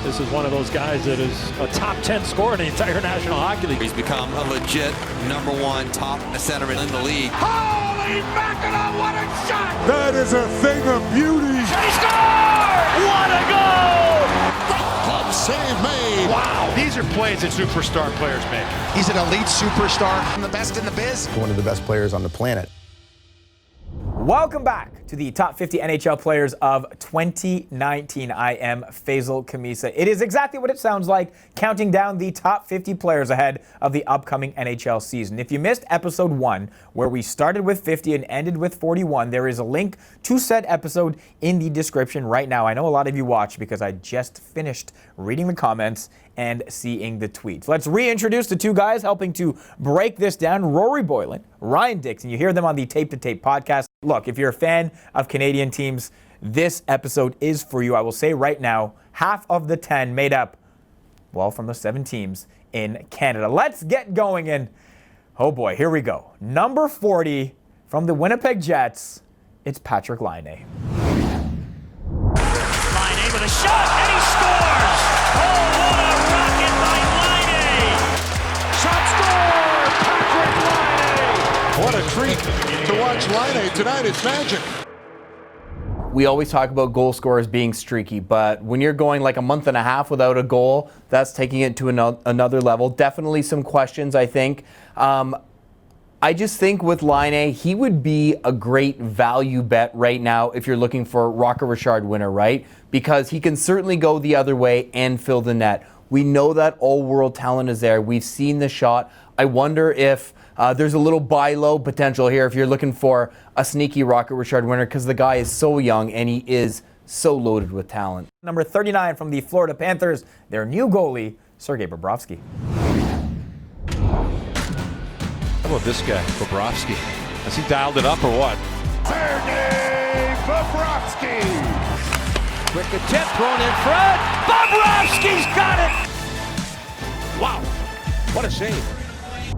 This is one of those guys that is a top 10 scorer in the entire National Hockey League. He's become a legit #1 top centerman in the league. Holy mackerel, what a shot! That is a thing of beauty. He scored! What a goal! Glove save made. Wow, these are plays that superstar players make. He's an elite superstar. The best in the biz. One of the best players on the planet. Welcome back to the top 50 NHL players of 2019. I am Faisal Khamisa. It is exactly what it sounds like, counting down the top 50 players ahead of the upcoming NHL season. If you missed episode 1, where we started with 50 and ended with 41, there is a link to said episode in the description right now. I know a lot of you watched because I just finished reading the comments and seeing the tweets. Let's reintroduce the two guys helping to break this down, Rory Boylan, Ryan Dixon. You hear them on the Tape to Tape podcast. Look, if you're a fan of Canadian teams, this episode is for you. I will say right now, half of the 10 made up, well, from the 7 teams in Canada. Let's get going, and oh boy, here we go. Number 40 from the Winnipeg Jets, it's Patrik Laine. Laine with a shot, and he scores! Oh, what a rocket by Laine! Shot score! Patrik Laine! What a treat to watch Laine tonight. It's magic. We always talk about goal scorers being streaky, but when you're going like a month and a half without a goal, that's taking it to another level. Definitely some questions, I think. I just think with Laine, he would be a great value bet right now if you're looking for Rocket Richard winner, right? Because he can certainly go the other way and fill the net. We know that all-world talent is there. We've seen the shot. I wonder if there's a little buy low potential here if you're looking for a sneaky Rocket Richard winner, because the guy is so young and he is so loaded with talent. Number 39 from the Florida Panthers, their new goalie, Sergei Bobrovsky. How about this guy, Bobrovsky? Has he dialed it up or what? Sergei Bobrovsky! Quick attempt thrown in front. Bobrovsky's got it! Wow, what a save.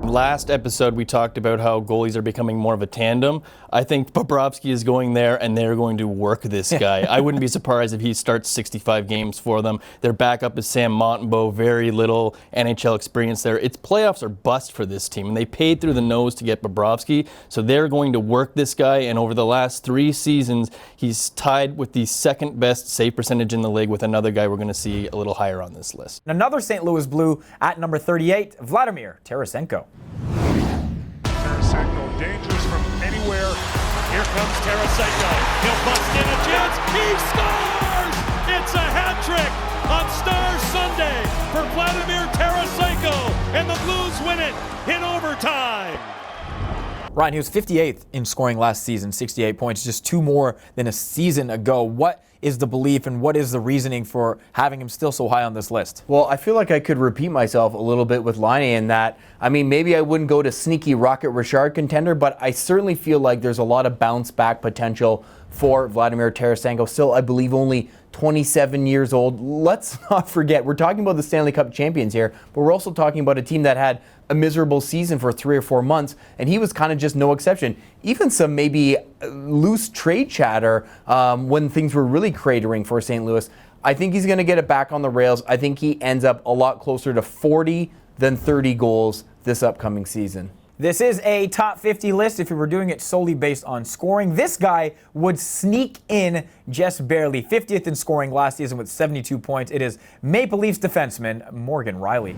Last episode, we talked about how goalies are becoming more of a tandem. I think Bobrovsky is going there, and they're going to work this guy. I wouldn't be surprised if he starts 65 games for them. Their backup is Sam Montembeault, very little NHL experience there. It's playoffs or bust for this team, and they paid through the nose to get Bobrovsky, so they're going to work this guy, and over the last 3 seasons, he's tied with the second best save percentage in the league with another guy we're going to see a little higher on this list. Another St. Louis Blue at number 38, Vladimir Tarasenko. Tarasenko, dangerous from anywhere. Here comes Tarasenko. He'll bust in a chance. He scores! It's a hat trick on Star Sunday for Vladimir Tarasenko, and the Blues win it in overtime. Ryan, he was 58th in scoring last season, 68 points, just 2 more than a season ago. What is the belief and what is the reasoning for having him still so high on this list? Well, I feel like I could repeat myself a little bit with Laine in that, I mean, maybe I wouldn't go to sneaky Rocket Richard contender, but I certainly feel like there's a lot of bounce back potential for Vladimir Tarasenko. Still, I believe only 27 years old. Let's not forget, we're talking about the Stanley Cup champions here, but we're also talking about a team that had a miserable season for 3 or 4 months, and he was kind of just no exception. Even some maybe loose trade chatter when things were really cratering for St. Louis. I think he's going to get it back on the rails. I think he ends up a lot closer to 40 than 30 goals this upcoming season. This is a top 50 list. If we were doing it solely based on scoring, this guy would sneak in just barely. 50th in scoring last season with 72 points. It is Maple Leafs defenseman Morgan Rielly.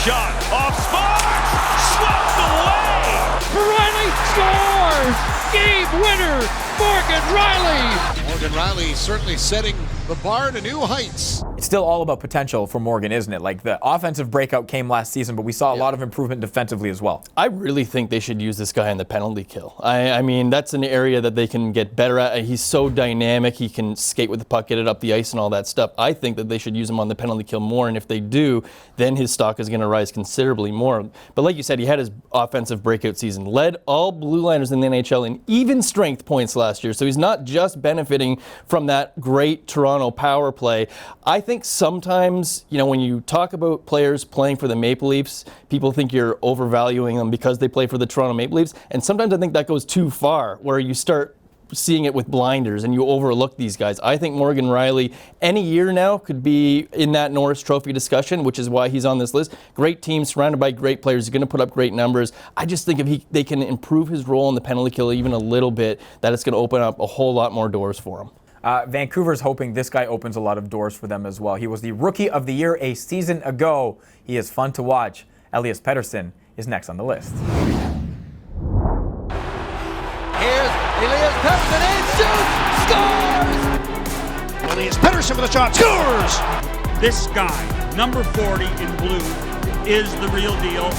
Shot off Sparks, swept away. Rielly scores! Game winner, Morgan Rielly. Morgan Rielly certainly setting the bar to new heights. It's still all about potential for Morgan, isn't it? Like, the offensive breakout came last season, but we saw a lot of improvement defensively as well. I really think they should use this guy in the penalty kill. I mean, that's an area that they can get better at. He's so dynamic. He can skate with the puck, get it up the ice and all that stuff. I think that they should use him on the penalty kill more, and if they do, then his stock is going to rise considerably more. But like you said, he had his offensive breakout season. Led all blue liners in the NHL in even strength points last year, so he's not just benefiting from that great Toronto power play. I think sometimes, you know, when you talk about players playing for the Maple Leafs, people think you're overvaluing them because they play for the Toronto Maple Leafs. And sometimes I think that goes too far, where you start seeing it with blinders and you overlook these guys. I think Morgan Rielly any year now could be in that Norris Trophy discussion, which is why he's on this list. Great team, surrounded by great players. He's going to put up great numbers. I just think if they can improve his role in the penalty kill even a little bit, that it's going to open up a whole lot more doors for him. Vancouver's hoping this guy opens a lot of doors for them as well. He was the Rookie of the Year a season ago. He is fun to watch. Elias Pettersson is next on the list. Here's Elias Pettersson and shoots, scores! Elias Pettersson with a shot, scores! This guy, number 40 in blue, is the real deal.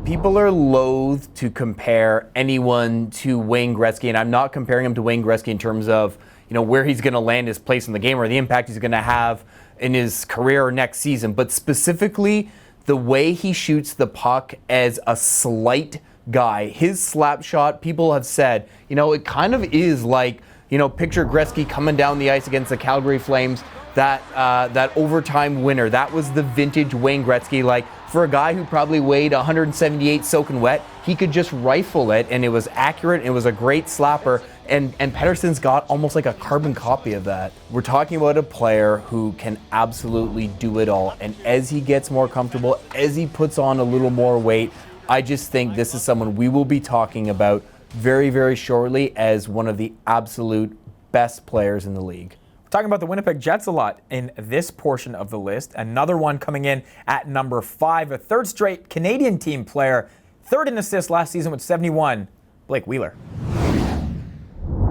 People are loath to compare anyone to Wayne Gretzky, and I'm not comparing him to Wayne Gretzky in terms of, you know, where he's going to land his place in the game or the impact he's going to have in his career or next season, but specifically the way he shoots the puck as a slight guy. His slap shot, people have said, you know, it kind of is like, you know, picture Gretzky coming down the ice against the Calgary Flames, that overtime winner. That was the vintage Wayne Gretzky. Like, for a guy who probably weighed 178 soaking wet, he could just rifle it, and it was accurate. It was a great slapper, and Pettersson's got almost like a carbon copy of that. We're talking about a player who can absolutely do it all, and as he gets more comfortable, as he puts on a little more weight, I just think this is someone we will be talking about very, very shortly as one of the absolute best players in the league. Talking about the Winnipeg Jets a lot in this portion of the list. Another one coming in at number 5, a third straight Canadian team player, third in assists last season with 71, Blake Wheeler.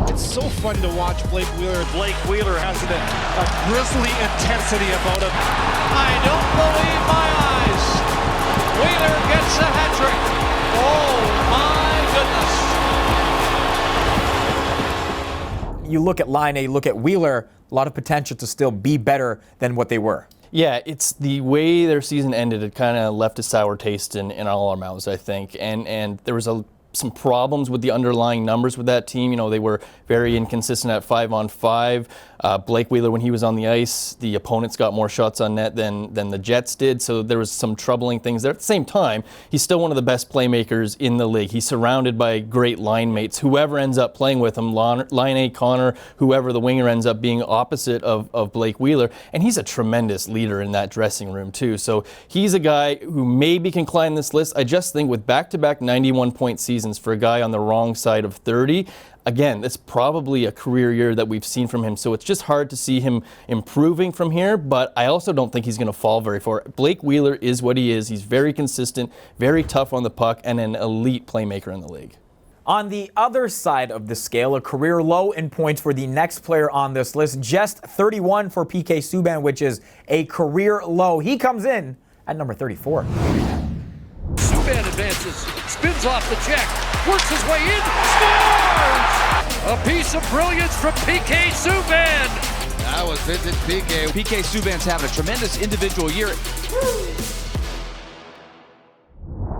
It's so fun to watch Blake Wheeler. Blake Wheeler has a grizzly intensity about him. I don't believe my eyes. Wheeler gets a hat trick. Oh my goodness. You look at Laine, you look at Wheeler, a lot of potential to still be better than what they were. Yeah, it's the way their season ended. It kind of left a sour taste in all our mouths, I think. And there was some problems with the underlying numbers with that team. You know, they were very inconsistent at 5-on-5. Blake Wheeler, when he was on the ice, the opponents got more shots on net than the Jets did. So there was some troubling things there. At the same time, he's still one of the best playmakers in the league. He's surrounded by great line mates. Whoever ends up playing with him, Laine, Connor, whoever the winger ends up being opposite of Blake Wheeler. And he's a tremendous leader in that dressing room too. So he's a guy who maybe can climb this list. I just think with back-to-back 91-point seasons for a guy on the wrong side of 30, again, it's probably a career year that we've seen from him, so it's just hard to see him improving from here, but I also don't think he's going to fall very far. Blake Wheeler is what he is. He's very consistent, very tough on the puck, and an elite playmaker in the league. On the other side of the scale, a career low in points for the next player on this list, just 31 for PK Subban, which is a career low. He comes in at number 34. Subban advances, spins off the check, works his way in, scores! A piece of brilliance from PK Subban. That was vintage PK. PK Subban's having a tremendous individual year.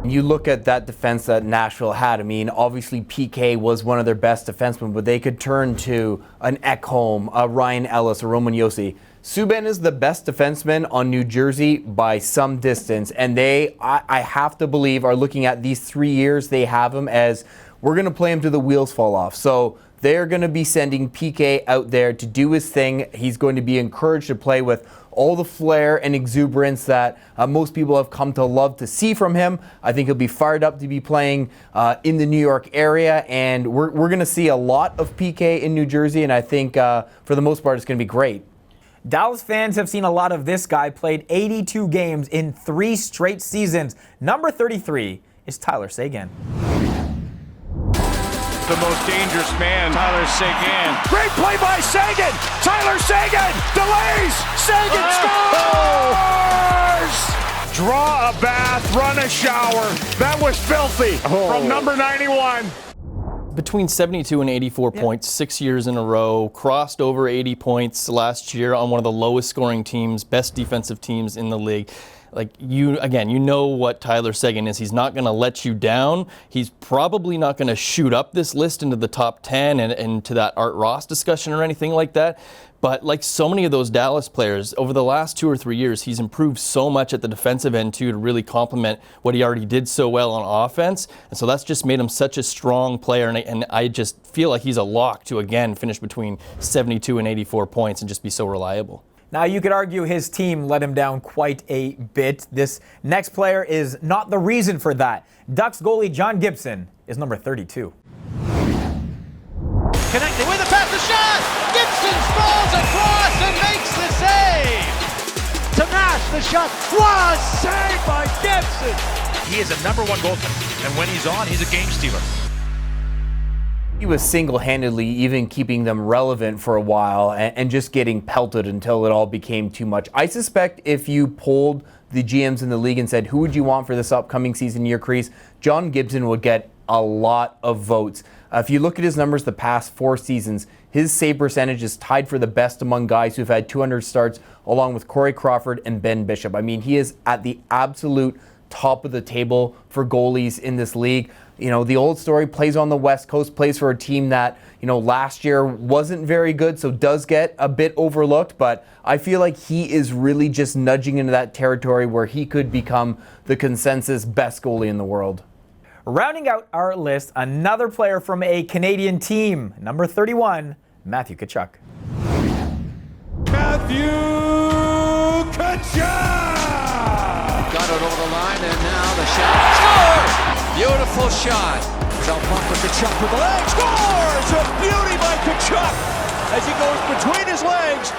You look at that defense that Nashville had. I mean, obviously PK was one of their best defensemen, but they could turn to an Ekholm, a Ryan Ellis, a Roman Josi. Subban is the best defenseman on New Jersey by some distance, and they, I have to believe, are looking at these 3 years they have him as we're going to play him till the wheels fall off. So they're going to be sending PK out there to do his thing. He's going to be encouraged to play with all the flair and exuberance that most people have come to love to see from him. I think he'll be fired up to be playing in the New York area, and we're going to see a lot of PK in New Jersey, and I think for the most part it's going to be great. Dallas fans have seen a lot of this guy, played 82 games in 3 straight seasons. Number 33 is Tyler Seguin. The most dangerous man, Tyler Seguin. Great play by Seguin. Tyler Seguin delays. Seguin scores! Draw a bath, run a shower. That was filthy from number 91. Between 72 and 84 points, 6 years in a row, crossed over 80 points last year on one of the lowest scoring teams, best defensive teams in the league. like you know what Tyler Seguin is. He's not going to let you down. He's probably not going to shoot up this list into the top 10 and to that Art Ross discussion or anything like that. But like so many of those Dallas players, over the last 2 or 3 years, he's improved so much at the defensive end too to really complement what he already did so well on offense. And so that's just made him such a strong player. And I just feel like he's a lock to, again, finish between 72 and 84 points and just be so reliable. Now, you could argue his team let him down quite a bit. This next player is not the reason for that. Ducks goalie John Gibson is number 32. Connecting with a pass, the shot! Gibson falls across and makes the save! To Nash, the shot was saved by Gibson! He is a #1 goaltender, and when he's on, he's a game stealer. He was single-handedly even keeping them relevant for a while and just getting pelted until it all became too much. I suspect if you polled the GMs in the league and said, who would you want for this upcoming season year crease, John Gibson would get a lot of votes. If you look at his numbers the past 4 seasons, his save percentage is tied for the best among guys who've had 200 starts, along with Corey Crawford and Ben Bishop. I mean, he is at the absolute top of the table for goalies in this league. You know, the old story, plays on the West Coast, plays for a team that, you know, last year wasn't very good, so does get a bit overlooked, but I feel like he is really just nudging into that territory where he could become the consensus best goalie in the world. Rounding out our list, another player from a Canadian team, number 31, Matthew Tkachuk. Matthew Tkachuk! Got it over the line, and now the shot. Score! Beautiful shot. Out front for Tkachuk with the leg. Scores! A beauty by Tkachuk as he goes between his legs.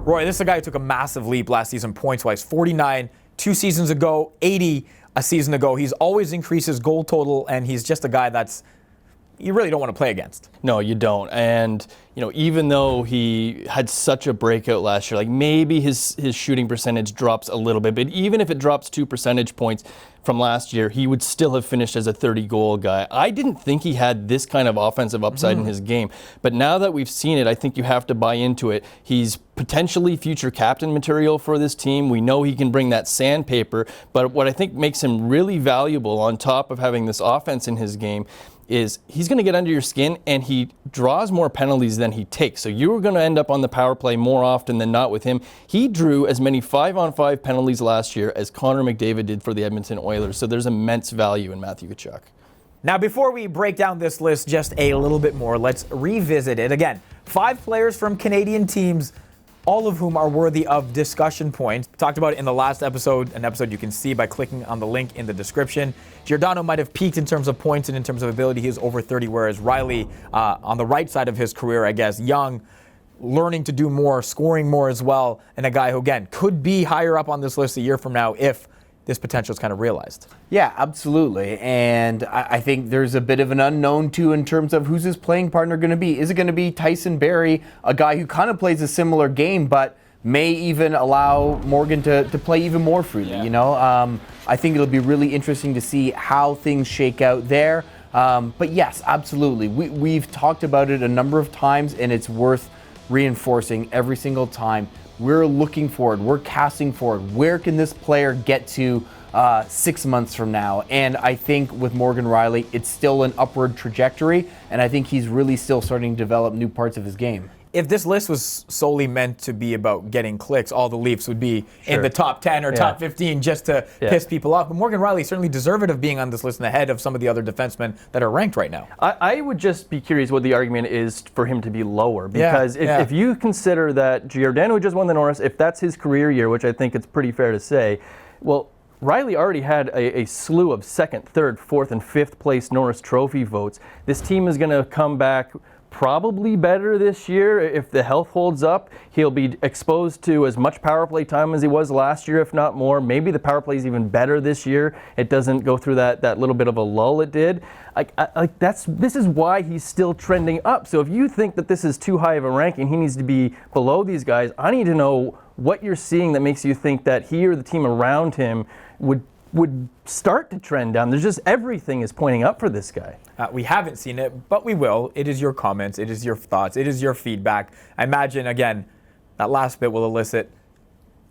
Roy, this is a guy who took a massive leap last season points-wise. 49 2 seasons ago, 80 a season ago. He's always increased his goal total, and he's just a guy that's you really don't want to play against. No, you don't. And, you know, even though he had such a breakout last year, like maybe his shooting percentage drops a little bit, but even if it drops 2 percentage points from last year, he would still have finished as a 30-goal guy. I didn't think he had this kind of offensive upside in his game, but now that we've seen it, I think you have to buy into it. He's potentially future captain material for this team. We know he can bring that sandpaper, but what I think makes him really valuable on top of having this offense in his game is he's going to get under your skin, and he draws more penalties than he takes. So you're going to end up on the power play more often than not with him. He drew as many 5-on-5 penalties last year as Connor McDavid did for the Edmonton Oilers. So there's immense value in Matthew Tkachuk. Now, before we break down this list just a little bit more, let's revisit it. Again, 5 players from Canadian teams, all of whom are worthy of discussion points. We talked about it in the last episode, an episode you can see by clicking on the link in the description. Giordano might have peaked in terms of points and in terms of ability. He is over 30, whereas Riley, on the right side of his career, I guess, young, learning to do more, scoring more as well, and a guy who, again, could be higher up on this list a year from now if this potential is kind of realized. Yeah, absolutely. And I think there's a bit of an unknown, too, in terms of who's his playing partner going to be. Is it going to be Tyson Barrie, a guy who kind of plays a similar game, but may even allow Morgan to play even more freely, you know? I think it'll be really interesting to see how things shake out there. But yes, absolutely. We've talked about it a number of times, and it's worth reinforcing every single time. We're looking forward. We're casting forward. Where can this player get to 6 months from now? And I think with Morgan Riley, it's still an upward trajectory, and I think he's really still starting to develop new parts of his game. If this list was solely meant to be about getting clicks, all the Leafs would be in the top 10 or top 15 just to piss people off. But Morgan Riley certainly deserved of being on this list and ahead of some of the other defensemen that are ranked right now. I would just be curious what the argument is for him to be lower. Because if you consider that Giordano just won the Norris, if that's his career year, which I think it's pretty fair to say, well, Riley already had a slew of 2nd, 3rd, 4th, and 5th place Norris Trophy votes. This team is going to come back probably better this year if the health holds up. He'll be exposed to as much power play time as he was last year, if not more. Maybe the power play is even better this year. It doesn't go through that little bit of a lull it did. This is why he's still trending up. So if you think that this is too high of a ranking, he needs to be below these guys. I need to know what you're seeing that makes you think that he or the team around him would start to trend down. There's just everything is pointing up for this guy. We haven't seen it, but we will. It is your comments. It is your thoughts. It is your feedback. I imagine, again, that last bit will elicit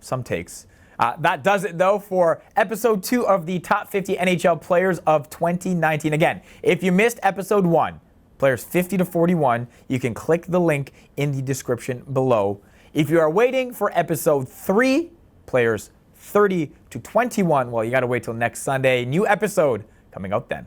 some takes. That does it, though, for episode 2 of the top 50 NHL players of 2019. Again, if you missed episode 1, players 50 to 41, you can click the link in the description below. If you are waiting for episode 3, players 30 to 21, well, you got to wait till next Sunday. New episode coming out then.